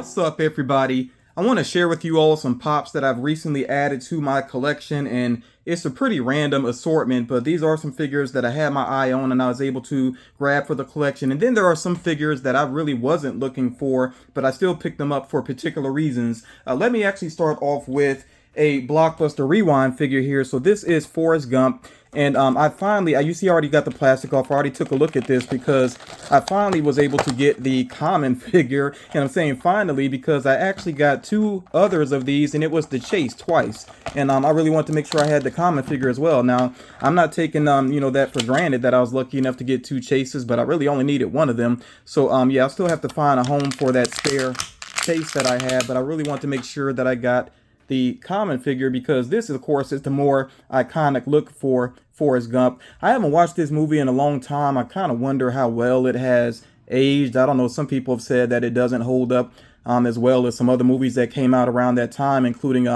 What's up, everybody? I want to share with you all some pops that I've recently added to my collection, and it's a pretty random assortment, but these are some figures that I had my eye on and I was able to grab for the collection. And then there are some figures that I really wasn't looking for, but I still picked them up for particular reasons. Let me actually start off with a Blockbuster Rewind figure here. So this is Forrest Gump. And you see I already got the plastic off. I already took a look at this because I finally was able to get the common figure. And I'm saying finally because I actually got two others of these, and it was the chase twice. And I really want to make sure I had the common figure as well. Now, I'm not taking, that for granted that I was lucky enough to get two chases, but I really only needed one of them. So, yeah, I still have to find a home for that spare chase that I have, but I really want to make sure that I got the common figure because this, of course, is the more iconic look for Forrest Gump. I haven't watched this movie in a long time. I kind of wonder how well it has aged. I don't know. Some people have said that it doesn't hold up as well as some other movies that came out around that time, including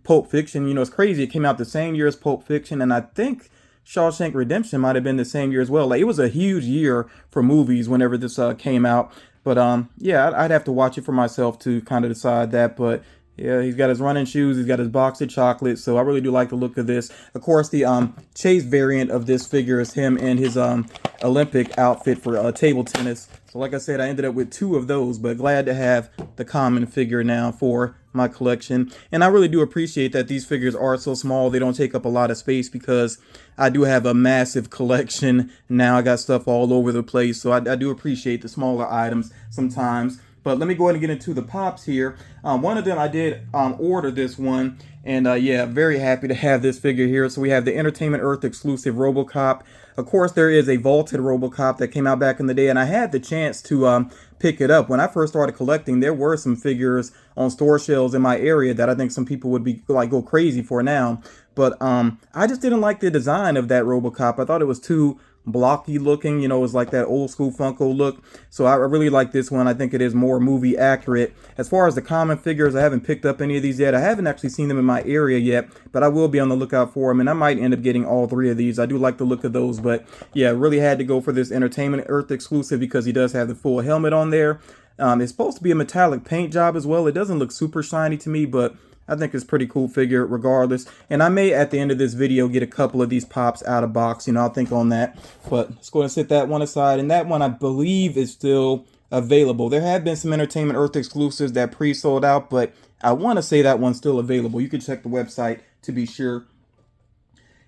Pulp Fiction. You know, it's crazy. It came out the same year as Pulp Fiction, and I think Shawshank Redemption might have been the same year as well. Like, it was a huge year for movies whenever this came out. But yeah, I'd have to watch it for myself to kind of decide that. But yeah, he's got his running shoes. He's got his box of chocolate. So I really do like the look of this. Of course, the chase variant of this figure is him in his Olympic outfit for table tennis. So like I said, I ended up with two of those, but glad to have the common figure now for my collection. And I really do appreciate that these figures are so small. They don't take up a lot of space because I do have a massive collection now. I got stuff all over the place. So I do appreciate the smaller items sometimes. But let me go ahead and get into the pops here. One of them I did order this one, and yeah, very happy to have this figure here. So we have the Entertainment Earth exclusive RoboCop. Of course, there is a vaulted RoboCop that came out back in the day, and I had the chance to pick it up. When I first started collecting, there were some figures on store shelves in my area that I think some people would be like go crazy for now. But I just didn't like the design of that RoboCop. I thought it was too blocky looking, you know. It was like that old school Funko look. So I really like this one. I think it is more movie accurate. As far as the common figures, I haven't picked up any of these yet. I haven't actually seen them in my area yet, but I will be on the lookout for them, and I might end up getting all three of these. I do like the look of those, but yeah, really had to go for this Entertainment Earth exclusive because he does have the full helmet on there. It's supposed to be a metallic paint job as well. It doesn't look super shiny to me, but I think it's a pretty cool figure regardless. And I may, at the end of this video, get a couple of these pops out of box. You know, I'll think on that. But let's go ahead and set that one aside. And that one, I believe, is still available. There have been some Entertainment Earth exclusives that pre-sold out, but I want to say that one's still available. You can check the website to be sure.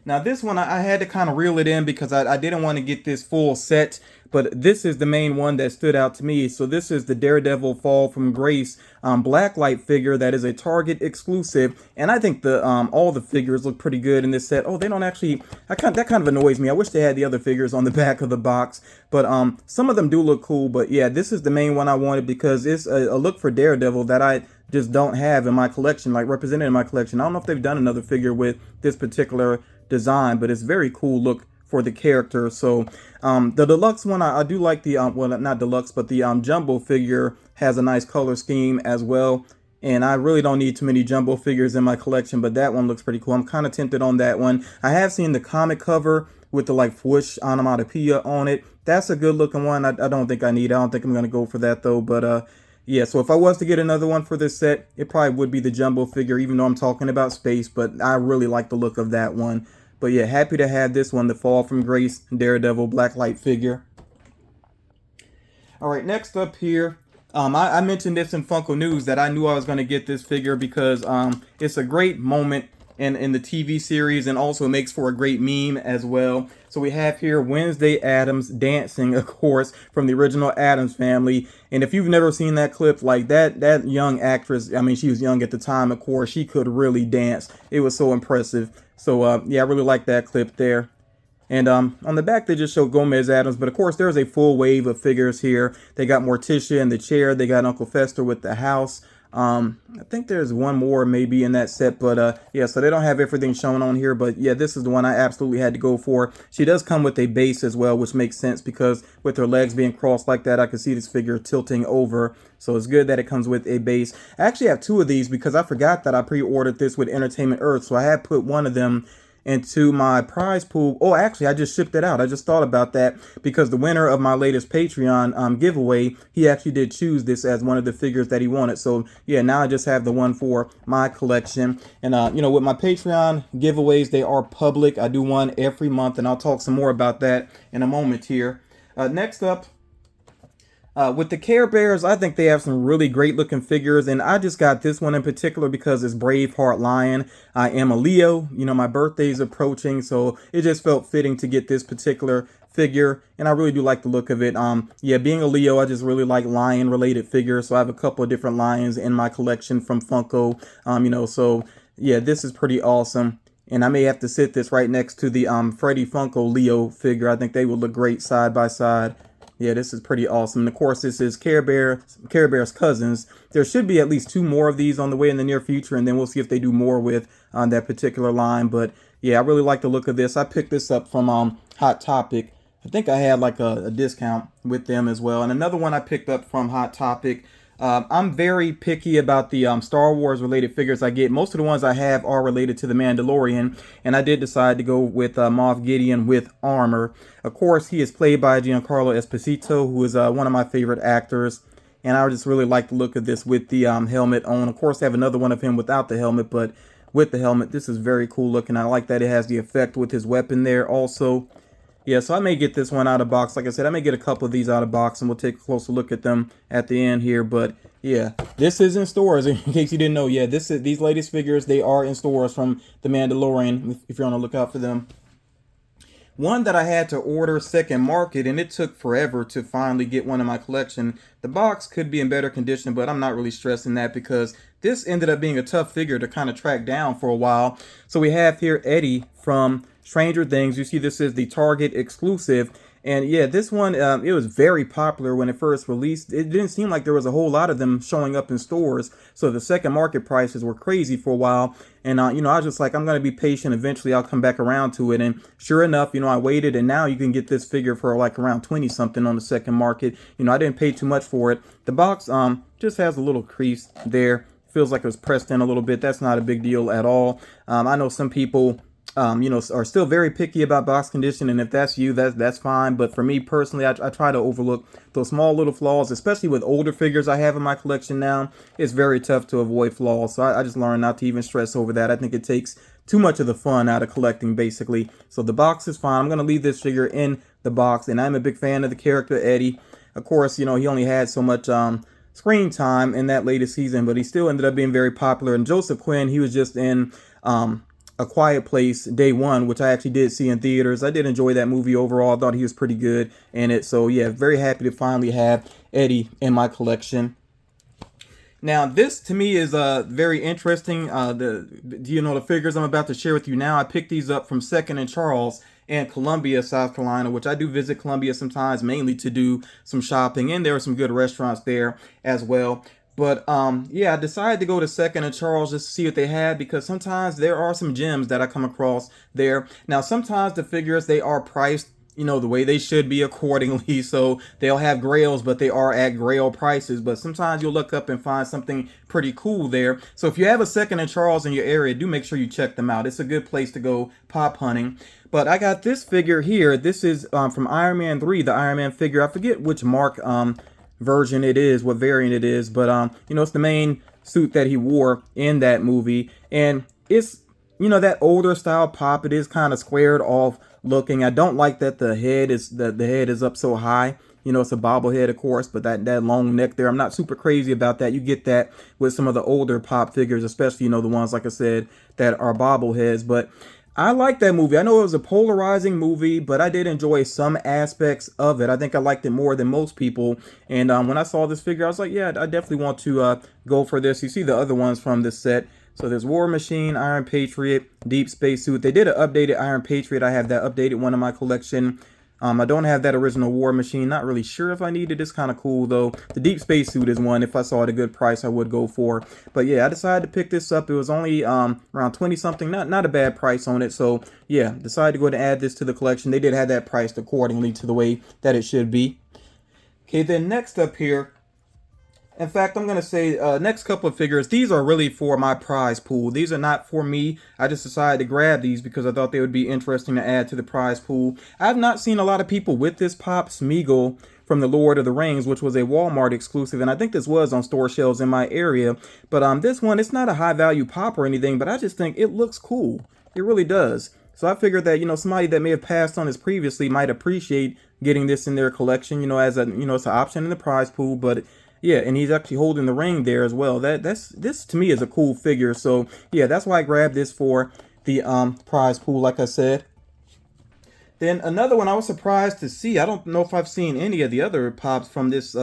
Now this one, I had to kind of reel it in because I didn't want to get this full set, but this is the main one that stood out to me. So this is the Daredevil Fall from Grace blacklight figure that is a Target exclusive, and I think the all the figures look pretty good in this set. Oh, they don't actually. That kind of annoys me. I wish they had the other figures on the back of the box, but some of them do look cool. But yeah, this is the main one I wanted because it's a look for Daredevil that I just don't have in my collection, like represented in my collection. I don't know if they've done another figure with this particular design, but it's very cool look for the character. So the deluxe one, I do like the well, not deluxe, but the jumbo figure has a nice color scheme as well, and I really don't need too many jumbo figures in my collection, but that one looks pretty cool. I'm kind of tempted on that one. I have seen the comic cover with the like whoosh onomatopoeia on it. That's a good looking one. I don't think I need it. I don't think I'm gonna go for that though, but yeah, so if I was to get another one for this set, it probably would be the jumbo figure, even though I'm talking about space, but I really like the look of that one. But yeah, happy to have this one, the Fall from Grace Daredevil blacklight figure. All right, next up here, I mentioned this in Funko News that I knew I was going to get this figure because it's a great moment in the TV series, and also makes for a great meme as well. So we have here Wednesday Addams dancing, of course, from the original Addams Family. And if you've never seen that clip, like that young actress, I mean, she was young at the time, of course, she could really dance. It was so impressive. So yeah, I really like that clip there. And on the back, they just show Gomez Addams. But of course, there's a full wave of figures here. They got Morticia in the chair. They got Uncle Fester with the house. I think there's one more maybe in that set, but yeah, so they don't have everything shown on here, but yeah, this is the one I absolutely had to go for. She does come with a base as well, which makes sense because with her legs being crossed like that, I can see this figure tilting over. So it's good that it comes with a base. I actually have two of these because I forgot that I pre-ordered this with Entertainment Earth, so I had put one of them into my prize pool. Oh, actually, I just shipped it out. I just thought about that because the winner of my latest Patreon giveaway, he actually did choose this as one of the figures that he wanted. So yeah, now I just have the one for my collection. And you know, with my Patreon giveaways, they are public. I do one every month, and I'll talk some more about that in a moment here. Next up, with the Care Bears, I think they have some really great looking figures, and I just got this one in particular because it's Braveheart Lion. I am a Leo, you know, my birthday's approaching, so it just felt fitting to get this particular figure, and I really do like the look of it. Yeah, being a Leo, I just really like lion related figures, so I have a couple of different lions in my collection from Funko, you know, so yeah, this is pretty awesome. And I may have to sit this right next to the Freddy Funko Leo figure. I think they would look great side by side. Yeah, this is pretty awesome. And of course, this is Care Bear's cousins. There should be at least 2 more of these on the way in the near future, and then we'll see if they do more with that particular line. But yeah, I really like the look of this. I picked this up from Hot Topic. I think I had like a discount with them as well. And another one I picked up from Hot Topic. I'm very picky about the Star Wars related figures I get. Most of the ones I have are related to the Mandalorian, and I did decide to go with Moff Gideon with armor. Of course, he is played by Giancarlo Esposito, who is one of my favorite actors, and I just really like the look of this with the helmet on. Of course, I have another one of him without the helmet, but with the helmet, this is very cool looking. I like that it has the effect with his weapon there also. Yeah, so I may get this one out of box. Like I said, I may get a couple of these out of box, and we'll take a closer look at them at the end here. But yeah, this is in stores, in case you didn't know. Yeah, these latest figures, they are in stores from The Mandalorian, if you're on the lookout for them. One that I had to order second market, and it took forever to finally get one in my collection. The box could be in better condition, but I'm not really stressing that because this ended up being a tough figure to kind of track down for a while. So we have here Eddie from Stranger Things. You see, this is the Target exclusive. And yeah, this one, it was very popular when it first released. It didn't seem like there was a whole lot of them showing up in stores. So the second market prices were crazy for a while. And, you know, I was just like, I'm going to be patient. Eventually, I'll come back around to it. And sure enough, you know, I waited. And now you can get this figure for like around 20 something on the second market. You know, I didn't pay too much for it. The box just has a little crease there. Feels like it was pressed in a little bit. That's not a big deal at all. I know some people you know, are still very picky about box condition, and if that's you, that's fine. But for me personally, I try to overlook those small little flaws, especially with older figures I have in my collection now. It's very tough to avoid flaws, so I just learned not to even stress over that. I think it takes too much of the fun out of collecting, basically. So the box is fine. I'm going to leave this figure in the box, and I'm a big fan of the character Eddie. Of course, you know, he only had so much screen time in that latest season, but he still ended up being very popular. And Joseph Quinn, he was just in A Quiet Place Day One, which I actually did see in theaters. I did enjoy that movie overall. I thought he was pretty good in it. So yeah, very happy to finally have Eddie in my collection. Now, this to me is very interesting. The figures I'm about to share with you now, I picked these up from Second and Charles in Columbia, South Carolina, which I do visit Columbia sometimes, mainly to do some shopping, and there are some good restaurants there as well. But yeah, I decided to go to Second and Charles just to see what they had, because sometimes there are some gems that I come across there. Now, sometimes the figures, they are priced, you know, the way they should be accordingly. So they'll have grails, but they are at grail prices. But sometimes you'll look up and find something pretty cool there. So if you have a Second and Charles in your area, do make sure you check them out. It's a good place to go pop hunting. But I got this figure here. This is from Iron Man 3, the Iron Man figure. I forget which mark version it is, what variant it is, but you know, it's the main suit that he wore in that movie, and it's, you know, that older style pop. It is kind of squared off looking. I don't like that the head is up so high. You know, it's a bobblehead, of course, but that long neck there, I'm not super crazy about that. You get that with some of the older pop figures, especially, you know, the ones, like I said, that are bobbleheads. But I like that movie. I know it was a polarizing movie, but I did enjoy some aspects of it. I think I liked it more than most people. And when I saw this figure, I was like, yeah, I definitely want to go for this. You see the other ones from this set. So there's War Machine, Iron Patriot, Deep Space Suit. They did an updated Iron Patriot. I have that updated one in my collection. I don't have that original War Machine. Not really sure if I need it. It's kind of cool, though. The Deep Space Suit is one, if I saw it at a good price, I would go for. But yeah, I decided to pick this up. It was only around 20-something. Not a bad price on it. So yeah, decided to go ahead and add this to the collection. They did have that priced accordingly to the way that it should be. Okay, then next up here, In fact, I'm going to say next couple of figures, these are really for my prize pool. These are not for me. I just decided to grab these because I thought they would be interesting to add to the prize pool. I've not seen a lot of people with this pop, Smeagol from the Lord of the Rings, which was a Walmart exclusive, and I think this was on store shelves in my area. But this one, it's not a high value pop or anything, but I just think it looks cool. It really does. So I figured that, somebody that may have passed on this previously might appreciate getting this in their collection, as a, it's an option in the prize pool. But yeah, and he's actually holding the ring there as well. This to me is a cool figure. So yeah, that's why I grabbed this for the prize pool, like I said. Then another one I was surprised to see. I don't know if I've seen any of the other pops from this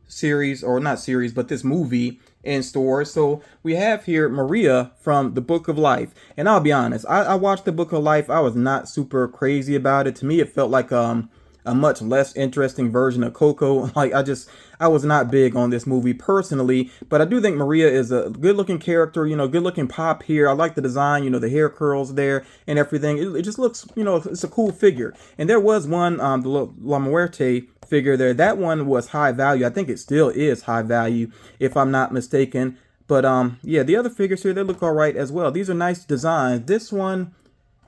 series, or not series, but this movie in stores. So we have here Maria from the Book of Life. And I'll be honest, I watched the Book of Life. I was not super crazy about it. To me, it felt like a much less interesting version of Coco. Like, I was not big on this movie personally, but I do think Maria is a good looking character, good looking pop here. I like the design, the hair curls there and everything. It just looks, it's a cool figure. And there was one, the La Muerte figure there. That one was high value. I think it still is high value, if I'm not mistaken. But yeah, the other figures here, they look all right as well. These are nice designs. This one,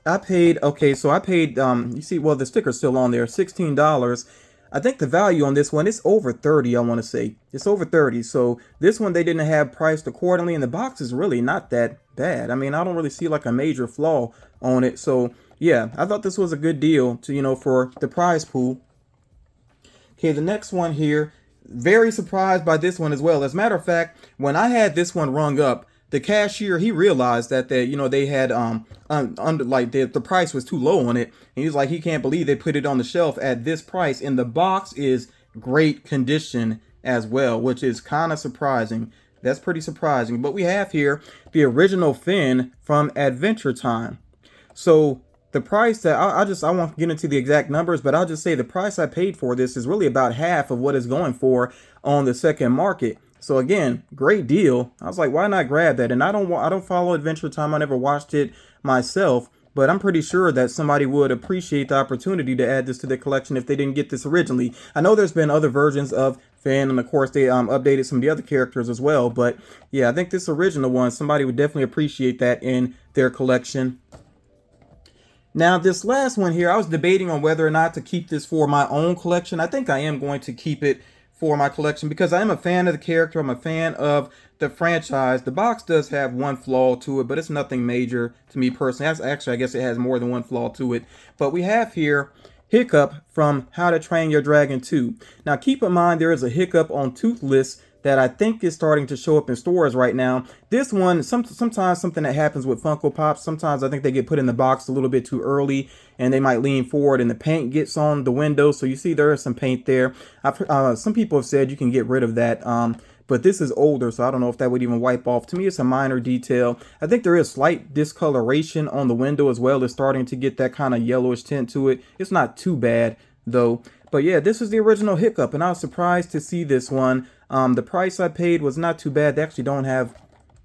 I paid, you see, well, the sticker's still on there, $16. I think the value on this one is over 30, I want to say. It's over 30. So this one they didn't have priced accordingly, and the box is really not that bad. I mean, I don't really see like a major flaw on it. So yeah, I thought this was a good deal to, for the prize pool. Okay, the next one here, very surprised by this one as well. As a matter of fact, when I had this one rung up, the cashier, he realized that they had the price was too low on it, and he's like, he can't believe they put it on the shelf at this price, and the box is great condition as well, which is kind of surprising. That's pretty surprising. But we have here the original Finn from Adventure Time. So the price that I won't get into the exact numbers, but I'll just say the price I paid for this is really about half of what it's going for on the second market. So again, great deal. I was like, why not grab that? And I don't follow Adventure Time. I never watched it myself, but I'm pretty sure that somebody would appreciate the opportunity to add this to their collection if they didn't get this originally. I know there's been other versions of Finn, and of course they updated some of the other characters as well. But yeah, I think this original one, somebody would definitely appreciate that in their collection. Now, this last one here, I was debating on whether or not to keep this for my own collection. I think I am going to keep it for my collection because I am a fan of the character. I'm a fan of the franchise. The box does have one flaw to it, but it's nothing major to me personally. Actually, I guess it has more than one flaw to it. But we have here Hiccup from How to Train Your Dragon 2. Now, keep in mind there is a Hiccup on Toothless that I think is starting to show up in stores right now. This one, sometimes something that happens with Funko Pops, sometimes I think they get put in the box a little bit too early and they might lean forward and the paint gets on the window. So you see there is some paint there. Some people have said you can get rid of that, but this is older, so I don't know if that would even wipe off. To me, it's a minor detail. I think there is slight discoloration on the window as well. It's starting to get that kind of yellowish tint to it. It's not too bad though. But yeah, this is the original Hiccup, and I was surprised to see this one. The price I paid was not too bad. They actually don't have,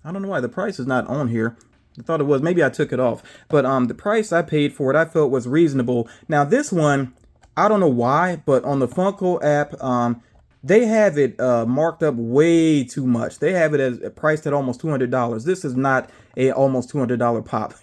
I don't know why the price is not on here. I thought it was, maybe I took it off. But the price I paid for it, I felt was reasonable. Now this one, I don't know why, but on the Funko app, they have it marked up way too much. They have it as priced at almost $200. This is not a almost $200 pop,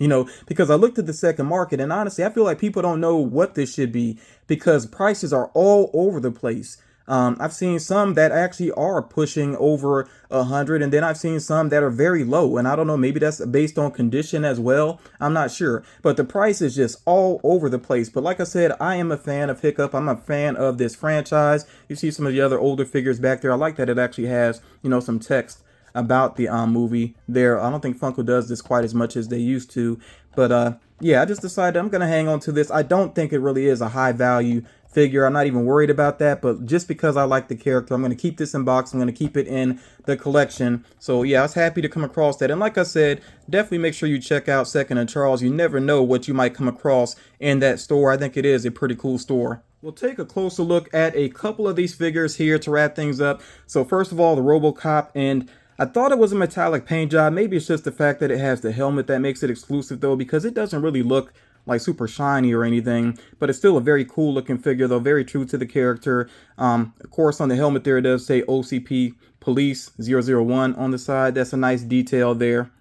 because I looked at the second market, and honestly, I feel like people don't know what this should be because prices are all over the place. I've seen some that actually are pushing over 100, and then I've seen some that are very low, and I don't know, maybe that's based on condition as well. I'm not sure, but the price is just all over the place. But like I said, I am a fan of Hiccup. I'm a fan of this franchise. You see some of the other older figures back there. I like that it actually has, some text about the movie there. I don't think Funko does this quite as much as they used to, but yeah, I just decided I'm gonna hang on to this. I don't think it really is a high value figure. I'm not even worried about that, but just because I like the character, I'm going to keep this in box. I'm going to keep it in the collection. So yeah, I was happy to come across that. And like I said, definitely make sure you check out Second and Charles. You never know what you might come across in that store. I think it is a pretty cool store. We'll take a closer look at a couple of these figures here to wrap things up. So first of all, the RoboCop, and I thought it was a metallic paint job. Maybe it's just the fact that it has the helmet that makes it exclusive though, because it doesn't really look like super shiny or anything, but it's still a very cool looking figure though, very true to the character. Of course, on the helmet there, it does say OCP Police 001 on the side. That's a nice detail there.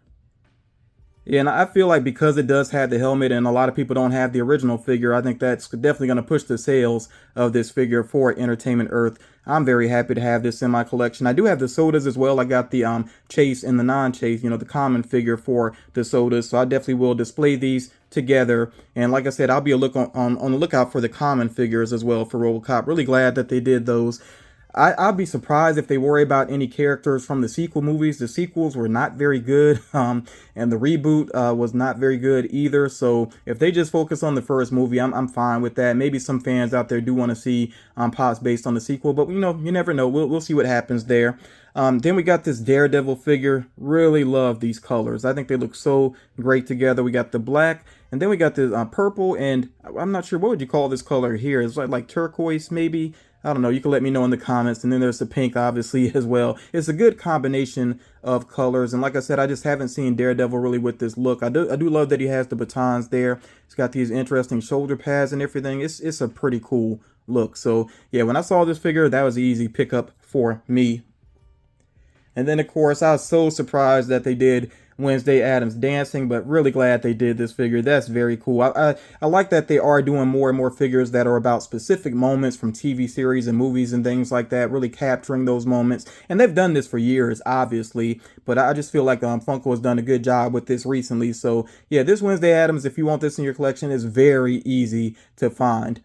Yeah, and I feel like because it does have the helmet and a lot of people don't have the original figure, I think that's definitely going to push the sales of this figure for Entertainment Earth. I'm very happy to have this in my collection. I do have the sodas as well. I got the chase and the non-chase, the common figure for the sodas. So I definitely will display these together. And like I said, I'll be on the lookout for the common figures as well for RoboCop. Really glad that they did those. I'd be surprised if they worry about any characters from the sequel movies. The sequels were not very good, and the reboot was not very good either. So if they just focus on the first movie, I'm fine with that. Maybe some fans out there do want to see pops based on the sequel, but you never know. We'll see what happens there. Then we got this Daredevil figure. Really love these colors. I think they look so great together. We got the black, and then we got this purple, and I'm not sure what would you call this color here. It's like turquoise maybe. I don't know. You can let me know in the comments. And then there's the pink, obviously, as well. It's a good combination of colors. And like I said, I just haven't seen Daredevil really with this look. I do love that he has the batons there. He's got these interesting shoulder pads and everything. It's a pretty cool look. So, yeah, when I saw this figure, that was an easy pickup for me. And then, of course, I was so surprised that they did Wednesday Addams dancing, but really glad they did this figure. That's very cool. I like that they are doing more and more figures that are about specific moments from TV series and movies and things like that, really capturing those moments. And they've done this for years, obviously, but I just feel like Funko has done a good job with this recently. So yeah, this Wednesday Addams, if you want this in your collection, is very easy to find.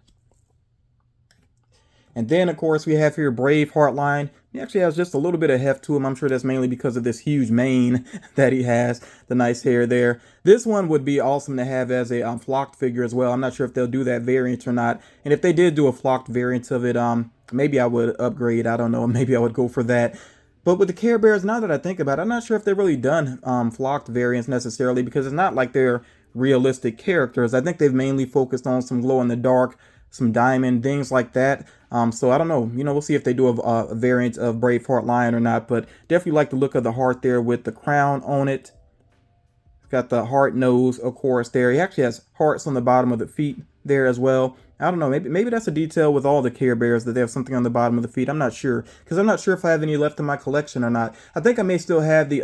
And then, of course, we have here Braveheart line. He actually has just a little bit of heft to him. I'm sure that's mainly because of this huge mane that he has, the nice hair there. This one would be awesome to have as a flocked figure as well. I'm not sure if they'll do that variant or not. And if they did do a flocked variant of it, maybe I would upgrade. I don't know. Maybe I would go for that. But with the Care Bears, now that I think about it, I'm not sure if they've really done flocked variants necessarily, because it's not like they're realistic characters. I think they've mainly focused on some glow in the dark, some diamond, things like that. So I don't know. We'll see if they do a variant of Braveheart Lion or not. But definitely like the look of the heart there with the crown on it. Got the heart nose, of course, there. He actually has hearts on the bottom of the feet there as well. I don't know. Maybe that's a detail with all the Care Bears, that they have something on the bottom of the feet. I'm not sure, because I'm not sure if I have any left in my collection or not. I think I may still have the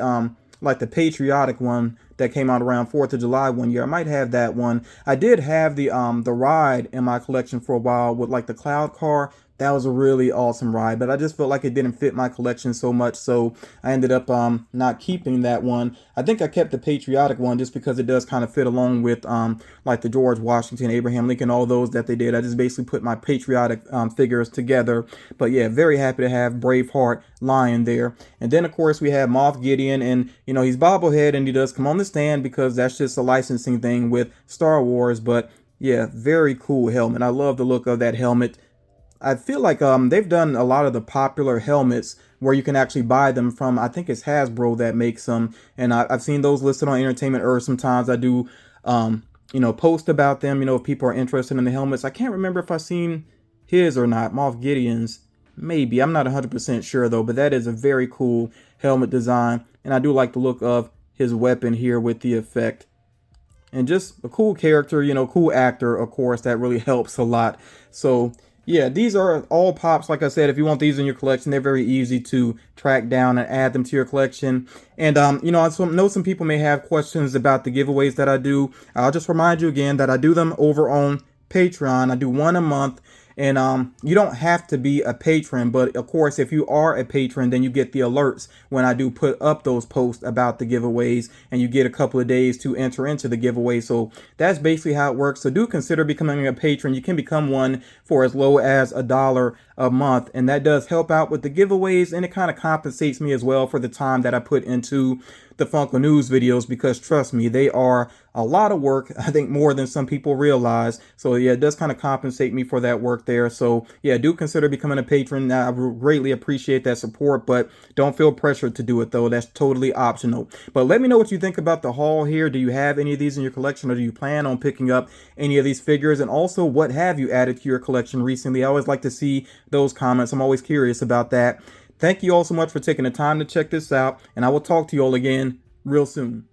like the patriotic one that came out around 4th of July one year. I might have that one. I did have the ride in my collection for a while with like the cloud car. That was a really awesome ride, but I just felt like it didn't fit my collection so much, so I ended up not keeping that one. I think I kept the patriotic one just because it does kind of fit along with like the George Washington, Abraham Lincoln, all those that they did. I just basically put my patriotic figures together. But yeah, very happy to have Braveheart Lion there. And then of course we have Moff Gideon, and he's bobblehead and he does come on the stand because that's just a licensing thing with Star Wars. But yeah, very cool helmet. I love the look of that helmet. I feel like they've done a lot of the popular helmets where you can actually buy them from, I think it's Hasbro that makes them, and I've seen those listed on Entertainment Earth. Sometimes I do post about them, if people are interested in the helmets. I can't remember if I've seen his or not, Moff Gideon's. Maybe, I'm not 100% sure though, but that is a very cool helmet design, and I do like the look of his weapon here with the effect. And just a cool character, cool actor, of course, that really helps a lot. So yeah, these are all pops. Like I said, if you want these in your collection, they're very easy to track down and add them to your collection. And, I know some people may have questions about the giveaways that I do. I'll just remind you again that I do them over on Patreon. I do one a month. And you don't have to be a patron, but of course, if you are a patron, then you get the alerts when I do put up those posts about the giveaways, and you get a couple of days to enter into the giveaway. So that's basically how it works. So do consider becoming a patron. You can become one for as low as $1 a month, and that does help out with the giveaways, and it kind of compensates me as well for the time that I put into the Funko News videos, because trust me, they are a lot of work. I think more than some people realize. So yeah, it does kind of compensate me for that work there. So yeah, do consider becoming a patron. I greatly appreciate that support, but don't feel pressured to do it though. That's totally optional. But let me know what you think about the haul here. Do you have any of these in your collection, or do you plan on picking up any of these figures? And also, what have you added to your collection recently? I always like to see those comments. I'm always curious about that. Thank you all so much for taking the time to check this out, and I will talk to you all again real soon.